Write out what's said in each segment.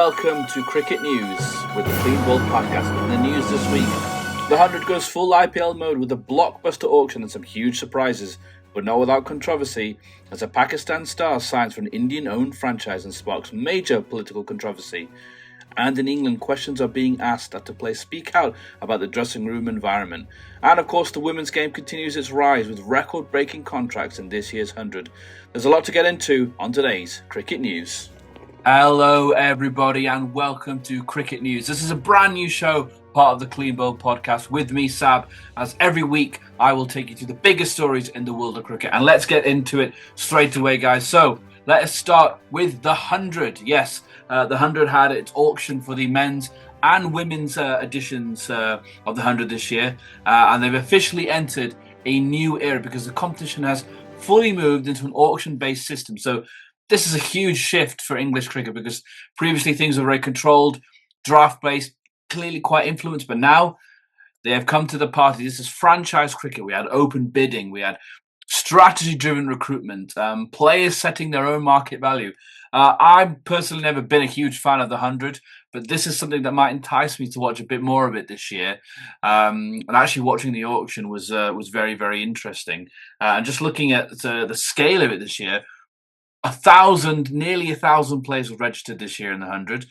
Welcome to Cricket News with the Clean Ball Podcast. In the news this week, the 100 goes full IPL mode with a blockbuster auction and some huge surprises, but not without controversy, as a Pakistan star signs for an Indian-owned franchise and sparks major political controversy. And in England, questions are being asked after players speak out about the dressing room environment. And of course, the women's game continues its rise with record-breaking contracts in this year's 100. There's a lot to get into on today's Cricket News. Hello everybody and welcome to Cricket News. This is a brand new show, part of the Clean Bowl Podcast with me, Sab, as every week I will take you through the biggest stories in the world of cricket. And let's get into it straight away, guys. So let us start with the 100. Yes, the 100 had its auction for the men's and women's editions of the 100 this year. And they've officially entered a new era because the competition has fully moved into an auction-based system. So this is a huge shift for English cricket because previously things were very controlled, draft-based, clearly quite influenced, but now they have come to the party. This is franchise cricket. We had open bidding. We had strategy-driven recruitment, players setting their own market value. I've personally never been a huge fan of the 100, but this is something that might entice me to watch a bit more of it this year. And actually watching the auction was very, very interesting. And just looking at the scale of it this year, nearly 1,000 players were registered this year in the 100.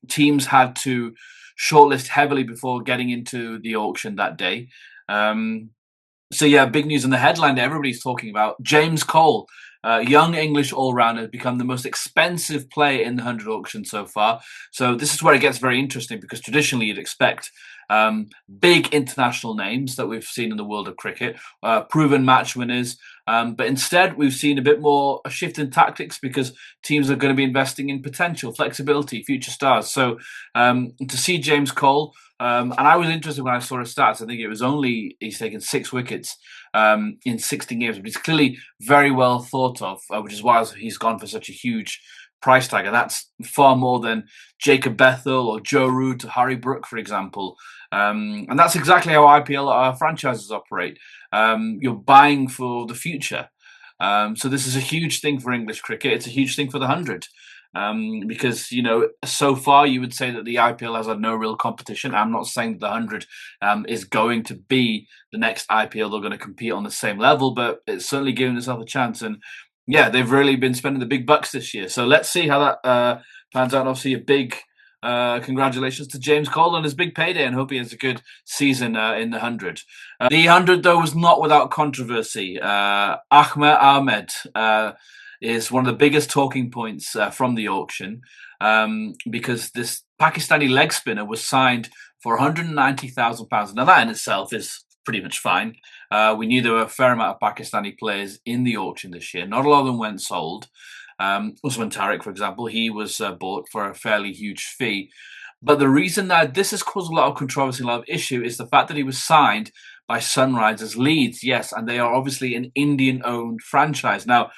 Teams had to shortlist heavily before getting into the auction that day. So yeah, big news in the headline that everybody's talking about. James Cole, young English all-rounder, has become the most expensive player in the 100 auction so far. So this is where it gets very interesting because traditionally you'd expect big international names that we've seen in the world of cricket, proven match winners. But instead, we've seen a bit more a shift in tactics because teams are going to be investing in potential, flexibility, future stars. So to see James Cole, and I was interested when I saw his stats. I think he's taken 6 wickets in 16 games, but he's clearly very well thought of, which is why he's gone for such a huge price tag. And that's far more than Jacob Bethel or Joe Root or Harry Brook, for example. And that's exactly how IPL franchises operate. You're buying for the future. So this is a huge thing for English cricket. It's a huge thing for the 100. Because, so far you would say that the IPL has had no real competition. I'm not saying that the 100 is going to be the next IPL. They're going to compete on the same level, but it's certainly giving itself a chance. And yeah, they've really been spending the big bucks this year. So let's see how that pans out. Obviously, a big congratulations to James Cole on his big payday, and hope he has a good season in the 100. The 100, though, was not without controversy. Ahmed Ahmed is one of the biggest talking points from the auction because this Pakistani leg spinner was signed for £190,000. Now, that in itself is pretty much fine. We knew there were a fair amount of Pakistani players in the auction this year. Not a lot of them went sold. Usman Tariq, for example, he was bought for a fairly huge fee. But the reason that this has caused a lot of controversy, a lot of issue, is the fact that he was signed by Sunrisers Leeds. Yes, and they are obviously an Indian-owned franchise. Now,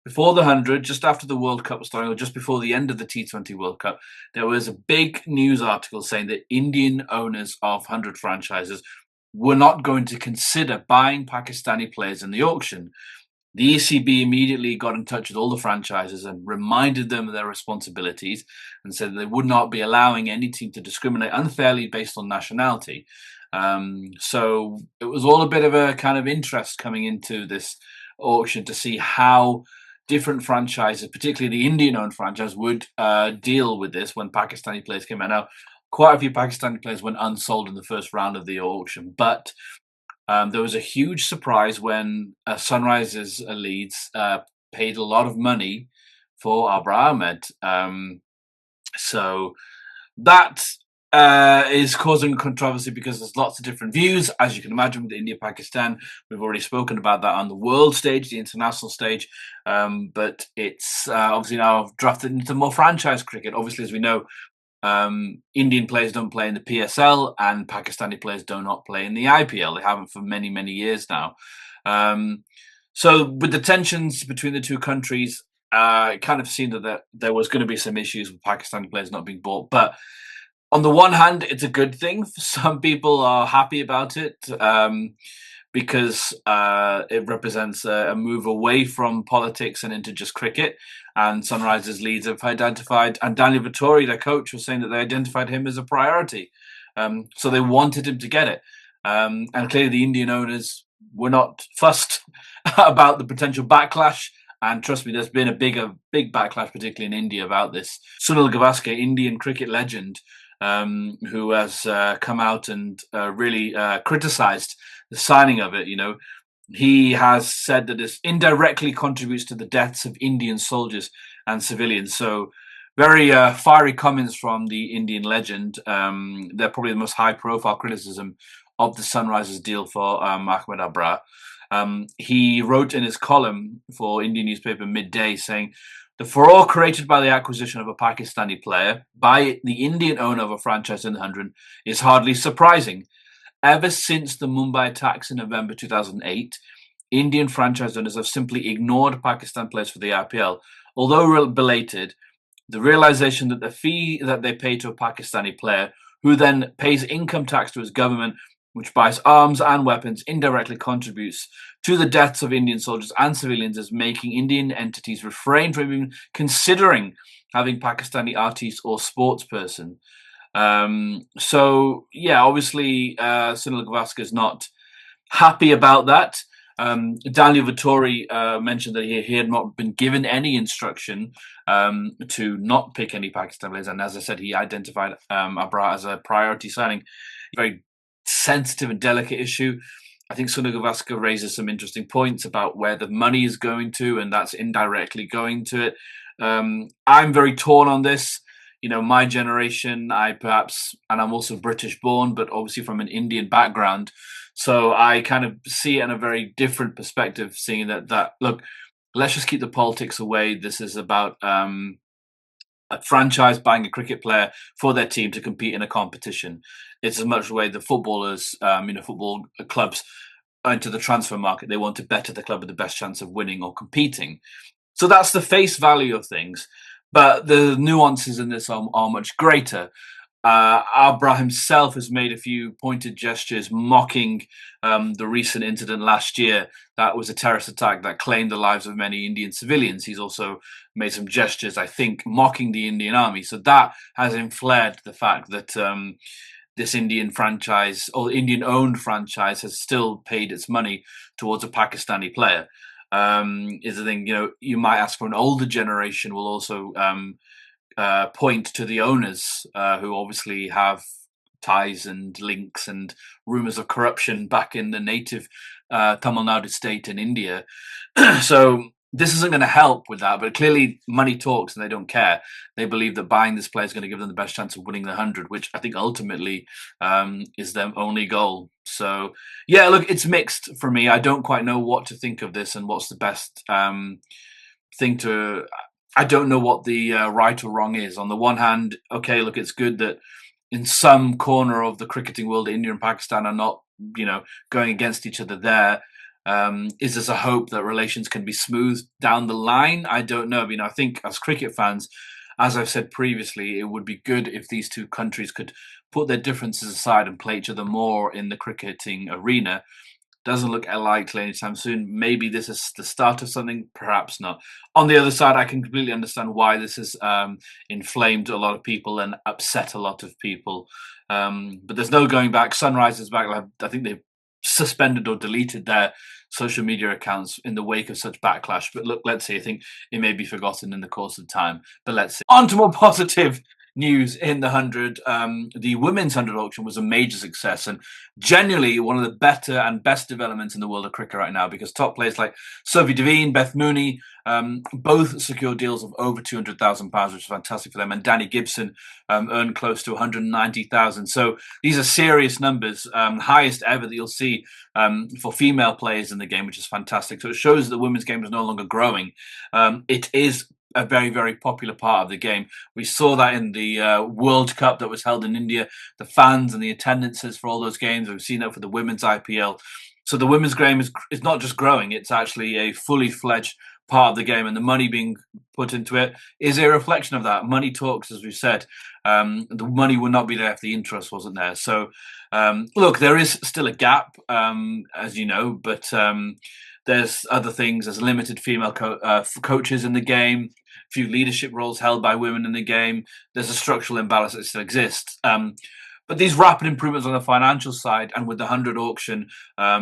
before the 100, just after the World Cup was starting, or just before the end of the T20 World Cup, there was a big news article saying that Indian owners of 100 franchises were not going to consider buying Pakistani players in the auction. The ECB immediately got in touch with all the franchises and reminded them of their responsibilities and said they would not be allowing any team to discriminate unfairly based on nationality. So it was all a bit of a kind of interest coming into this auction to see how different franchises, particularly the Indian-owned franchise, would deal with this when Pakistani players came out. Now, quite a few Pakistani players went unsold in the first round of the auction, but there was a huge surprise when Sunrisers Leeds paid a lot of money for Abrar Ahmed. So that is causing controversy because there's lots of different views, as you can imagine, with India-Pakistan. We've already spoken about that on the world stage, the international stage, but it's obviously now drafted into more franchise cricket. Obviously, as we know, Indian players don't play in the PSL and Pakistani players do not play in the IPL. They haven't for many, many years now. So with the tensions between the two countries, it kind of seemed that there was going to be some issues with Pakistani players not being bought. But on the one hand, it's a good thing. Some people are happy about it. because it represents a move away from politics and into just cricket. And Sunrisers leads have identified, and Daniel Vittori, their coach, was saying that they identified him as a priority. So they wanted him to get it. And clearly the Indian owners were not fussed about the potential backlash. And trust me, there's been a big backlash, particularly in India, about this. Sunil Gavaskar, Indian cricket legend, who has come out and really criticised the signing of it. He has said that this indirectly contributes to the deaths of Indian soldiers and civilians. So very fiery comments from the Indian legend. They're probably the most high-profile criticism of the Sunrisers deal for Ahmed Abrar. He wrote in his column for Indian newspaper Midday saying, "The furore created by the acquisition of a Pakistani player by the Indian owner of a franchise in the 100 is hardly surprising. Ever since the Mumbai attacks in November 2008, Indian franchise owners have simply ignored Pakistan players for the IPL. Although belated, the realization that the fee that they pay to a Pakistani player, who then pays income tax to his government, which buys arms and weapons, indirectly contributes to the deaths of Indian soldiers and civilians, is making Indian entities refrain from even considering having Pakistani artiste or sports person." So, yeah, obviously, Sunil Gavaskar is not happy about that. Daniel Vittori mentioned that he had not been given any instruction to not pick any Pakistan players. And as I said, he identified Abrar as a priority signing. Very sensitive and delicate issue. I think Sunil Gavaskar raises some interesting points about where the money is going to, and that's indirectly going to it. I'm very torn on this. My generation, and I'm also British born, but obviously from an Indian background. So I kind of see it in a very different perspective, seeing that look, let's just keep the politics away. This is about a franchise buying a cricket player for their team to compete in a competition. It's as much the way the footballers, football clubs enter the transfer market. They want to better the club with the best chance of winning or competing. So that's the face value of things. But the nuances in this are much greater. Abrar himself has made a few pointed gestures mocking the recent incident last year. That was a terrorist attack that claimed the lives of many Indian civilians. He's also made some gestures, I think, mocking the Indian army. So that has inflared the fact that this Indian franchise or Indian-owned franchise has still paid its money towards a Pakistani player. Is the thing, you might ask for an older generation will also point to the owners who obviously have ties and links and rumors of corruption back in the native Tamil Nadu state in India. So this isn't going to help with that, but clearly money talks and they don't care. They believe that buying this player is going to give them the best chance of winning the 100, which I think ultimately is their only goal. So, yeah, look, it's mixed for me. I don't quite know what to think of this and what's the best thing to... I don't know what the right or wrong is. On the one hand, okay, look, it's good that in some corner of the cricketing world, India and Pakistan are not, going against each other there. Is there a hope that relations can be smoothed down the line? I don't know. I think as cricket fans, as I've said previously, it would be good if these two countries could put their differences aside and play each other more in the cricketing arena. Doesn't look likely anytime soon. Maybe this is the start of something, perhaps not. On the other side, I can completely understand why this has inflamed a lot of people and upset a lot of people. But there's no going back. Sunrise is back. I think they've suspended or deleted their social media accounts in the wake of such backlash. But look, let's see. I think it may be forgotten in the course of time. But let's see. On to more positive news in the 100. The women's 100 auction was a major success and genuinely one of the better and best developments in the world of cricket right now, because top players like Sophie Devine, Beth Mooney, both secured deals of over £200,000, which is fantastic for them, and Danny Gibson earned close to 190,000. So these are serious numbers, highest ever that you'll see for female players in the game, which is fantastic. So it shows that the women's game is no longer growing. It is a very, very popular part of the game. We saw that in the World Cup that was held in India, the fans and the attendances for all those games. We've seen that for the women's IPL. So the women's game is not just growing, it's actually a fully fledged part of the game, and the money being put into it is a reflection of that. Money talks, as we've said. The money would not be there if the interest wasn't there. So, look, there is still a gap, as you know, but there's other things. There's limited female coaches in the game, few leadership roles held by women in the game. There's a structural imbalance that still exists. But these rapid improvements on the financial side and with the 100 auction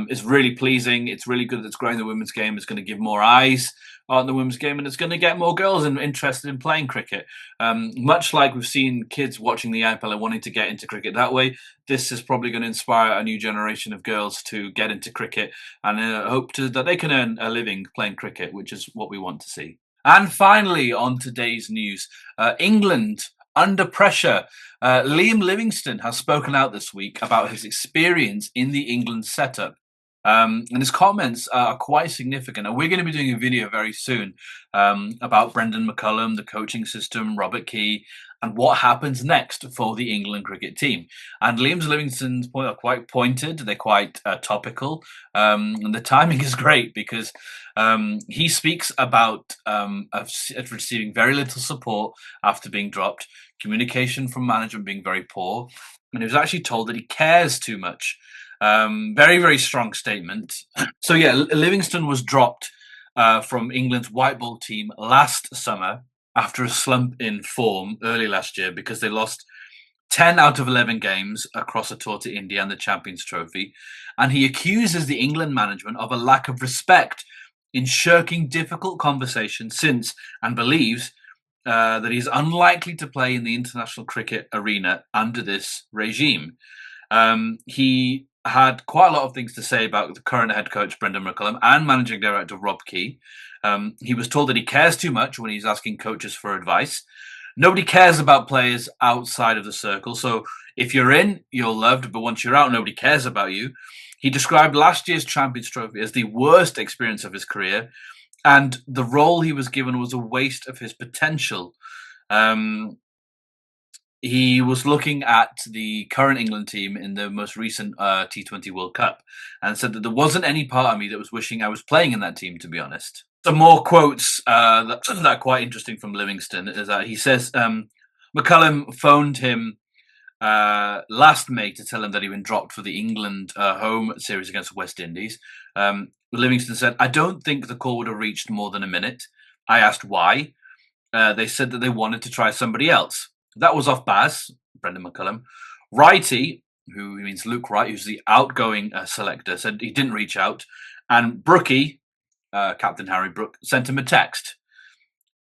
is really pleasing. It's really good that it's growing the women's game. It's going to give more eyes on the women's game, and it's going to get more girls interested in playing cricket. Much like we've seen kids watching the IPL and wanting to get into cricket that way, this is probably going to inspire a new generation of girls to get into cricket and hope that they can earn a living playing cricket, which is what we want to see. And finally, on today's news, England under pressure. Liam Livingstone has spoken out this week about his experience in the England setup. And his comments are quite significant. And we're going to be doing a video very soon about Brendan McCullum, the coaching system, Robert Key, and what happens next for the England cricket team. And Liam Livingstone's points are quite pointed. They're quite topical. And the timing is great because he speaks about receiving very little support after being dropped, communication from management being very poor, and he was actually told that he cares too much. Very, very strong statement. So yeah, Livingstone was dropped from England's white ball team last summer after a slump in form early last year because they lost 10 out of 11 games across a tour to India and the Champions Trophy. And he accuses the England management of a lack of respect in shirking difficult conversations since, and believes that he's unlikely to play in the international cricket arena under this regime. He had quite a lot of things to say about the current head coach, Brendan McCullum, and managing director, Rob Key. He was told that he cares too much when he's asking coaches for advice. Nobody cares about players outside of the circle. So if you're in, you're loved, but once you're out, nobody cares about you. He described last year's Champions Trophy as the worst experience of his career, and the role he was given was a waste of his potential. He was looking at the current England team in the most recent T20 World Cup and said that there wasn't any part of me that was wishing I was playing in that team, to be honest. Some more quotes that are quite interesting from Livingstone is that he says McCullum phoned him last May to tell him that he'd been dropped for the England home series against West Indies. Livingstone said, "I don't think the call would have reached more than a minute. I asked why. They said that they wanted to try somebody else. That was off Baz, Brendan McCullum. Righty, who means Luke Wright, who's the outgoing selector, said he didn't reach out. And Brookie, Captain Harry Brook, sent him a text.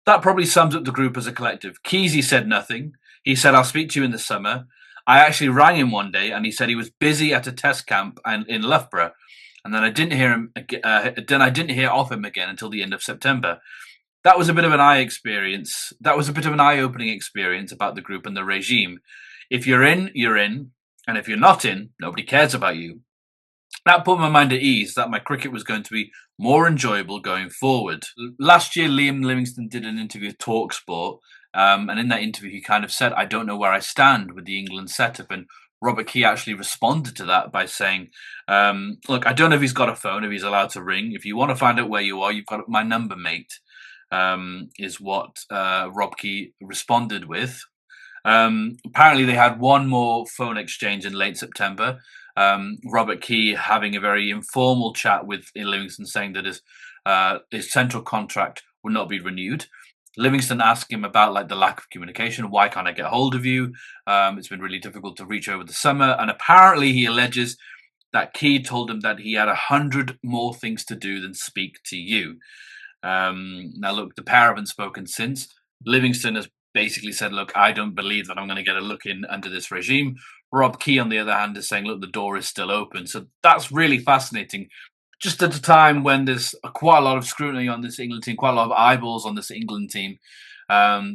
That probably sums up the group as a collective. Keezy said nothing. He said, I'll speak to you in the summer. I actually rang him one day and he said he was busy at a test camp in Loughborough. And then I didn't hear him. Then I didn't hear of him again until the end of September. That was a bit of an eye-opening experience about the group and the regime. If you're in, you're in. And if you're not in, nobody cares about you. That put my mind at ease that my cricket was going to be more enjoyable going forward." Last year, Liam Livingstone did an interview with TalkSport. And in that interview, he kind of said, I don't know where I stand with the England setup. And Robert Key actually responded to that by saying, look, I don't know if he's got a phone, if he's allowed to ring. If you want to find out where you are, you've got my number, mate. Is what Rob Key responded with. Apparently, they had one more phone exchange in late September. Robert Key having a very informal chat with Livingstone, saying that his central contract would not be renewed. Livingstone asked him about the lack of communication. Why can't I get hold of you? It's been really difficult to reach over the summer. And apparently, he alleges that Key told him that he had 100 more things to do than speak to you. Now, look, the pair haven't spoken since. Livingstone has basically said, look, I don't believe that I'm going to get a look in under this regime. Rob Key, on the other hand, is saying, look, the door is still open. So that's really fascinating. Just at a time when there's quite a lot of scrutiny on this England team, quite a lot of eyeballs on this England team.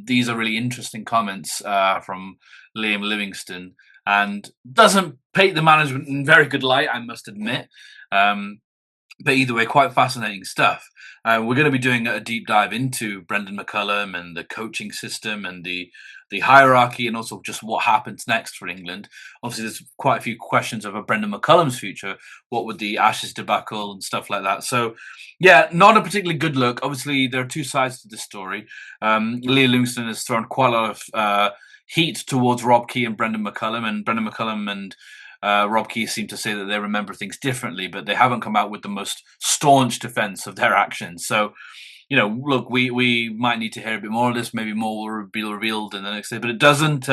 These are really interesting comments from Liam Livingstone, and doesn't paint the management in very good light, I must admit. But either way, quite fascinating stuff. We're going to be doing a deep dive into Brendan McCullum and the coaching system and the the hierarchy and also just what happens next for England. Obviously, there's quite a few questions over Brendan McCullum's future. What with the Ashes debacle and stuff like that. So, yeah, not a particularly good look. Obviously, there are two sides to this story. Liam Livingstone has thrown quite a lot of heat towards Rob Key and Brendan McCullum, and Brendan McCullum and Rob Key seem to say that they remember things differently, but they haven't come out with the most staunch defense of their actions. So, look, we might need to hear a bit more of this. Maybe more will be revealed in the next day, but it doesn't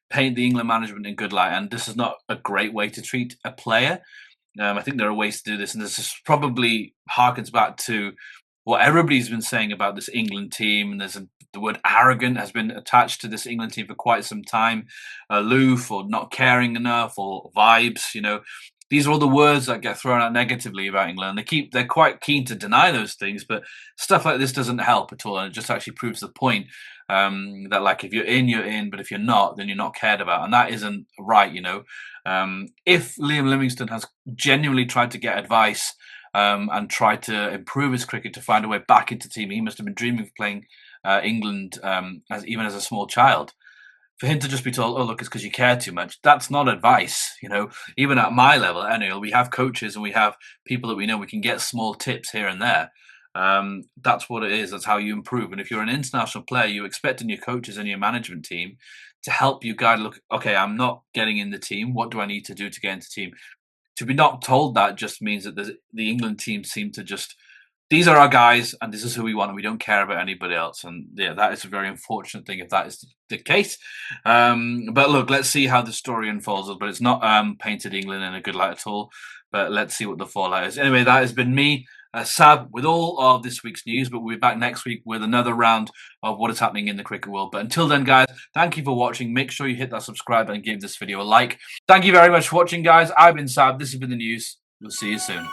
paint the England management in good light. And this is not a great way to treat a player. I think there are ways to do this, and this is probably harkens back to what everybody's been saying about this England team. And the word arrogant has been attached to this England team for quite some time. Aloof or not caring enough or vibes, these are all the words that get thrown out negatively about England. They're quite keen to deny those things, but stuff like this doesn't help at all, and it just actually proves the point that, like, if you're in, but if you're not, then you're not cared about, and that isn't right. If Liam Livingstone has genuinely tried to get advice and tried to improve his cricket to find a way back into the team, he must have been dreaming of playing England even as a small child. For him to just be told, "Oh, look, it's because you care too much," that's not advice. Even at my level, anyway, we have coaches and we have people that we know. We can get small tips here and there. That's what it is. That's how you improve. And if you're an international player, you expect in your coaches and your management team to help you guide. Look, okay, I'm not getting in the team. What do I need to do to get into the team? To be not told that just means that the England team seem to just, these are our guys and this is who we want and we don't care about anybody else. And yeah, that is a very unfortunate thing if that is the case. But look, let's see how the story unfolds. But it's not painted England in a good light at all. But let's see what the fallout is. Anyway, that has been me, Sab, with all of this week's news. But we'll be back next week with another round of what is happening in the cricket world. But until then, guys, thank you for watching. Make sure you hit that subscribe and give this video a like. Thank you very much for watching, guys. I've been Sab. This has been the news. We'll see you soon.